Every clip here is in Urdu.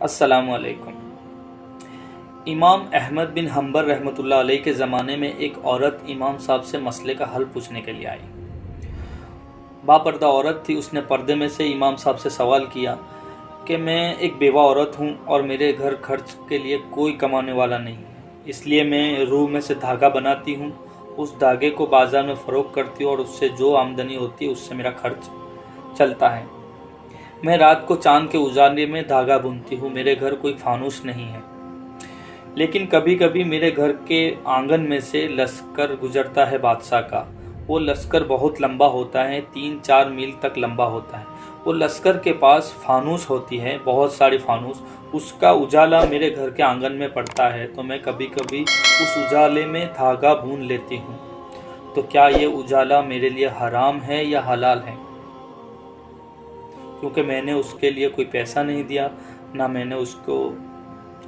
السلام علیکم۔ امام احمد بن حنبل رحمۃ اللہ علیہ کے زمانے میں ایک عورت امام صاحب سے مسئلے کا حل پوچھنے کے لیے آئی۔ باپردہ عورت تھی۔ اس نے پردے میں سے امام صاحب سے سوال کیا کہ میں ایک بیوہ عورت ہوں اور میرے گھر خرچ کے لیے کوئی کمانے والا نہیں ہے، اس لیے میں روح میں سے دھاگا بناتی ہوں، اس دھاگے کو بازار میں فروخت کرتی ہوں اور اس سے جو آمدنی ہوتی ہے اس سے میرا خرچ چلتا ہے۔ میں رات کو چاند کے اجالے میں دھاگا بنتی ہوں، میرے گھر کوئی فانوس نہیں ہے، لیکن کبھی کبھی میرے گھر کے آنگن میں سے لشکر گزرتا ہے بادشاہ کا۔ وہ لشکر بہت لمبا ہوتا ہے، 3-4 میل تک لمبا ہوتا ہے۔ وہ لشکر کے پاس فانوس ہوتی ہے، بہت ساری فانوس، اس کا اجالا میرے گھر کے آنگن میں پڑتا ہے تو میں کبھی کبھی اس اجالے میں دھاگا بون لیتی ہوں۔ تو کیا یہ اجالا میرے لیے حرام ہے یا حلال ہے؟ کیونکہ میں نے اس کے لیے کوئی پیسہ نہیں دیا، نہ میں نے اس کو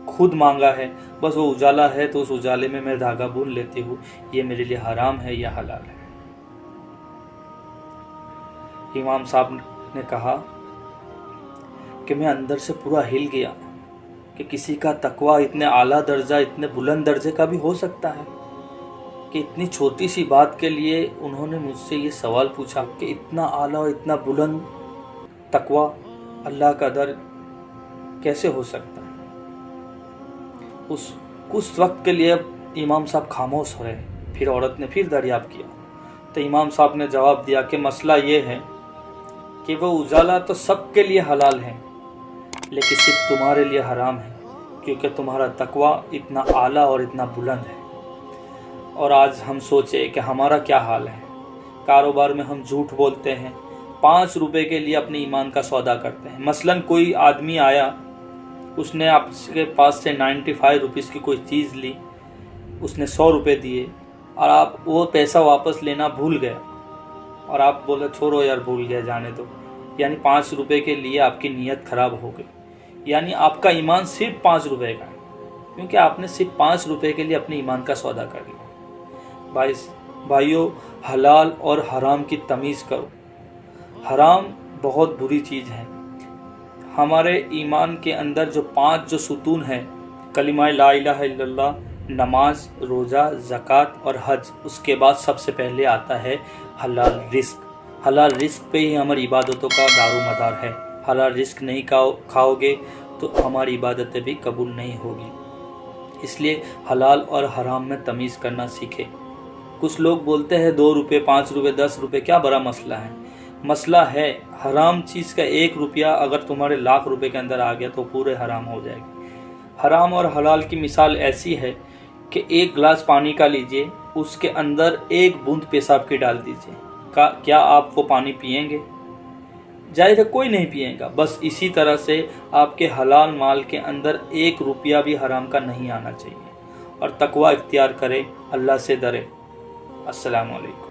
خود مانگا ہے، بس وہ اجالا ہے تو اس اجالے میں دھاگا بون لیتی ہوں، یہ میرے لیے حرام ہے یا حلال ہے؟ امام صاحب نے کہا کہ میں اندر سے پورا ہل گیا کہ کسی کا تقویٰ اتنے اعلیٰ درجہ، اتنے بلند درجے کا بھی ہو سکتا ہے کہ اتنی چھوٹی سی بات کے لیے انہوں نے مجھ سے یہ سوال پوچھا کہ اتنا اعلیٰ اور اتنا بلند تقویٰ، اللہ کا در کیسے ہو سکتا ہے؟ اس کچھ وقت کے لیے امام صاحب خاموش ہو رہے، پھر عورت نے پھر دریافت کیا تو امام صاحب نے جواب دیا کہ مسئلہ یہ ہے کہ وہ اجالا تو سب کے لیے حلال ہے لیکن صرف تمہارے لیے حرام ہے، کیونکہ تمہارا تقویٰ اتنا اعلیٰ اور اتنا بلند ہے۔ اور آج ہم سوچے کہ ہمارا کیا حال ہے، کاروبار میں ہم جھوٹ بولتے ہیں، 5 روپے کے لیے اپنے ایمان کا سودا کرتے ہیں۔ مثلاً کوئی آدمی آیا، اس نے آپ کے پاس سے 95 روپیز کی کوئی چیز لی، اس نے 100 روپے دیے اور آپ وہ پیسہ واپس لینا بھول گئے اور آپ بولے چھوڑو یار، بھول گیا، جانے دو، یعنی 5 روپے کے لیے آپ کی نیت خراب ہو گئی، یعنی آپ کا ایمان صرف 5 روپے کا ہے، کیونکہ آپ نے صرف 5 روپے کے لیے اپنے ایمان کا سودا کر لیا۔ بھائیو، حلال اور حرام کی تمیز کرو۔ حرام بہت بری چیز ہے۔ ہمارے ایمان کے اندر جو 5 ستون ہیں، کلمہ لا الہ الا اللہ، نماز، روزہ، زکوٰۃ اور حج، اس کے بعد سب سے پہلے آتا ہے حلال رزق۔ حلال رزق پہ ہی ہماری عبادتوں کا دار و مدار ہے۔ حلال رزق نہیں کھاؤ گے تو ہماری عبادتیں بھی قبول نہیں ہوگی۔ اس لیے حلال اور حرام میں تمیز کرنا سیکھے۔ کچھ لوگ بولتے ہیں 2 روپے، 5 روپے، 10 روپے، کیا بڑا مسئلہ ہے؟ مسئلہ ہے حرام چیز کا 1 روپیہ اگر تمہارے لاکھ روپے کے اندر آ گیا تو پورے حرام ہو جائے گی۔ حرام اور حلال کی مثال ایسی ہے کہ 1 گلاس پانی کا لیجئے، اس کے اندر 1 بوند پیشاب کی ڈال دیجئے، کیا آپ وہ پانی پئیں گے؟ ظاہر ہے کوئی نہیں پئیں گا۔ بس اسی طرح سے آپ کے حلال مال کے اندر 1 روپیہ بھی حرام کا نہیں آنا چاہیے، اور تقویٰ اختیار کرے، اللہ سے ڈرے۔ السلام علیکم۔